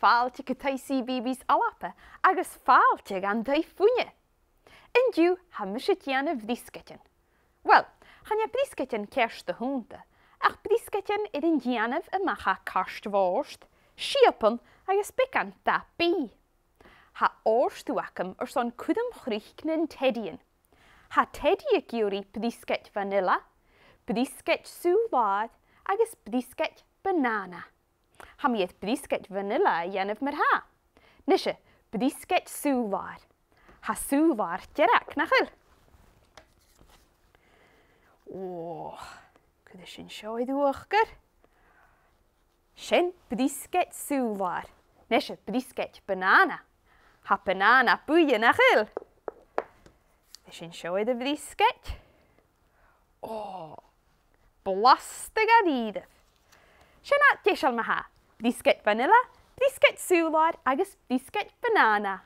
fáilte go taí CBeebies ALBA agus fáilte gan dó fuine. Indiú ha mu sé dèanamh biscuitin. Well, channe biscuitin ceist de húnta, ach biscuitin an dèanamh amacha cast bhórst, siapan agus pican da bí. Ha áirstúacham son cudam chríoch na teadaidh. Ha teadaidh giúí biscuit vanilla, biscuit súláid agus biscuit banana. Ha miad biscuit vanilla dhéanamh mar ha. Nise, biscuit súláid. Ha súláid dearach nach chuil. Cud sin seoid uachgur. Sin biscuit súláid. Nise, biscuit banana. Ha banana buie nach chuil. Sin seoid a biscuit. Blasta teadaidh. Sinna deisial ma ha. Biscuit vanilla, biscuit súláid agus biscuit banana.